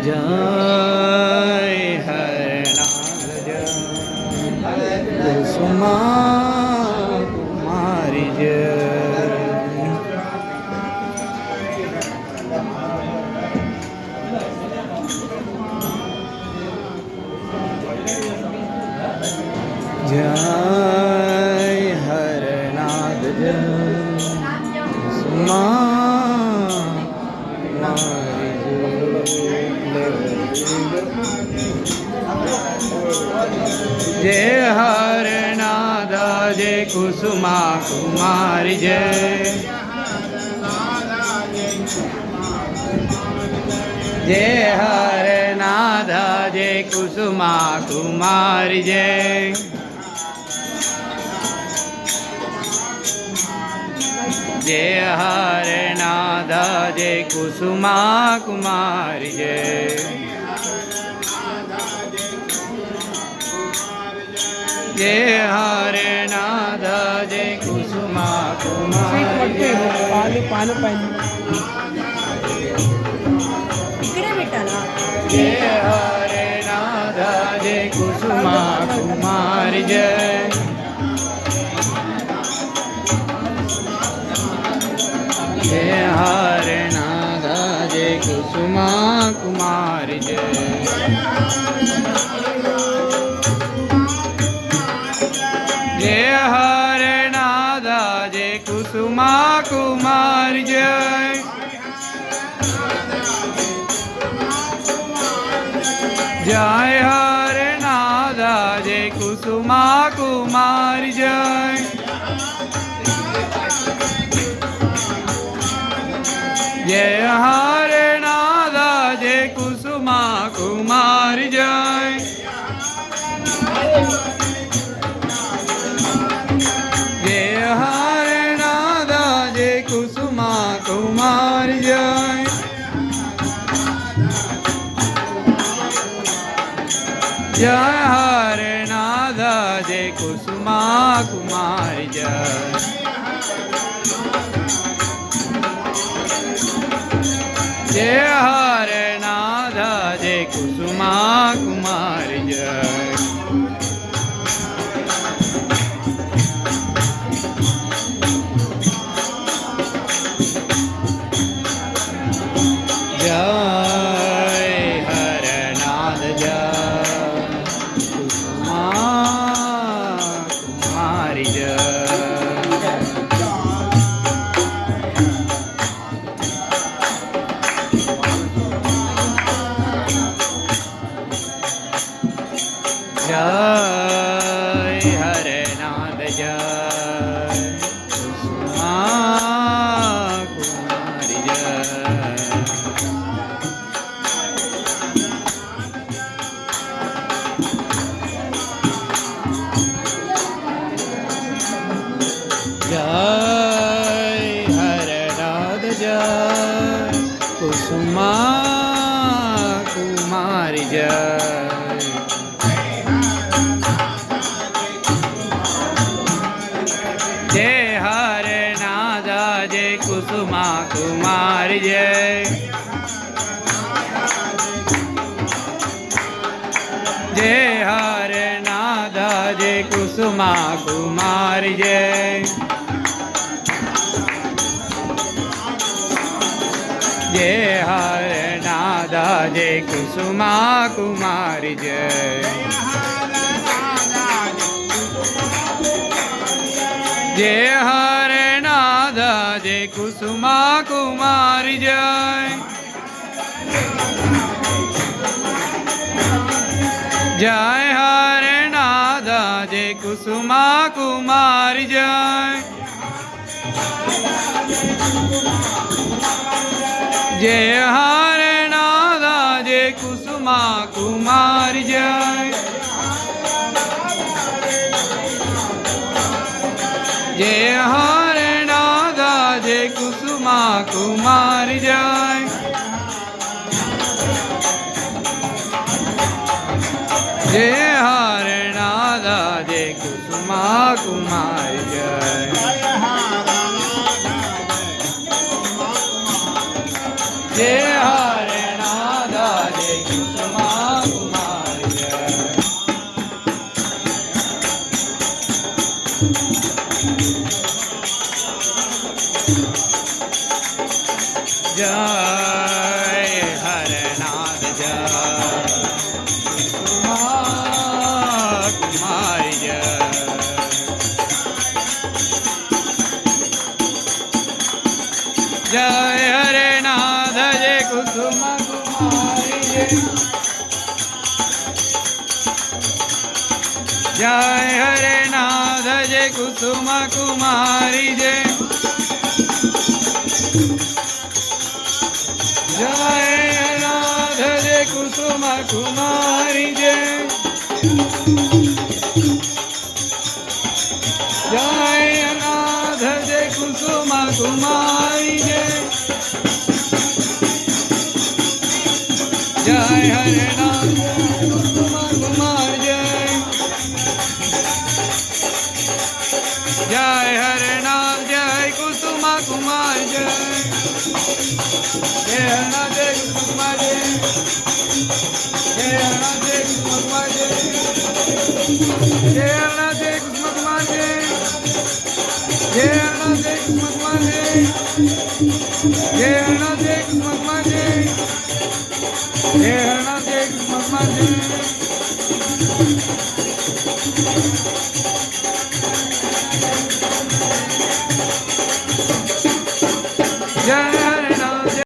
जय हरनाथ जय कुसुमा कुमारी जय जय हरनाथ जय कुसुमा कुमारी जय हरनाथ जय कुसुमा कुमारी जय जय हरनाथ जय कुसुमा कुमारी जय जय हरनाथ जय कुसुमा कुमारी जय जय हरनाथ जय कुसुमा कुमारी जय पानं पाहिजे इकडे भेटाला जय हरनाथ जय कुसुमा कुमारी जय जय हरनाथ जय कुसुमा कुमारी जय जय हरनाथ जय कुसुमा कुमारी जय जय हरनाथ जय कुसुमा कुमारी जय जय हरनाथ जय कुसुमा कुमारी जय जय हरनाथ जय कुसुमा कुमारी जय जय हरनाथ जय कुसुमा कुमारी जय जय हरनाथ जय कुसुमा कुमारी जय जय हरनाथ जय कुसुमा कुमारी जय हरनाथ जय कुसुमा कुमारी जय हरनाथ जय कुसुमा कुमारी जय जय हरनाथ जय कुसुमा कुमारी जय जय हरनाथ जय कुसुमा कुमारी जय जय हरनाथ जय कुसुमा कुमारी जय जय हरनाथ जय कुसुमा कुमारी जय जय हरनाथ जय कुसुमा कुमारी जय जय हरनाथ जय कुसुमा कुमारी जय जय हरनाथ जय कुसुमा कुमारी जय जय हरनाथ जय कुसुमा कुमारी जय जय हरनाथ जय जय हरनाथ जय कुमारी जय जय हरनाथ जय कुसुम कुमारी जय जय हरनाथ जय कुसुम कुमारी जय जय हरनाथ जय कुसुम कुमारी जय जय हरनाथ जय कुसुम कुमारी जय जय हरनाथ कुसुम कुमार जय जय हरनाथ जय कुसुम कुमार जय जय हरनाथ जय कुसुम जय जय हरनाथ जय कुसुम कुमार जय जय हरनाथ जय कुसुम कुमार जय जय हरनाथ जय कुसुम कुमार जय जय हरनाथ जय कुसुम कुमार जय जय हरनाथ जय कुसुम कुमार जय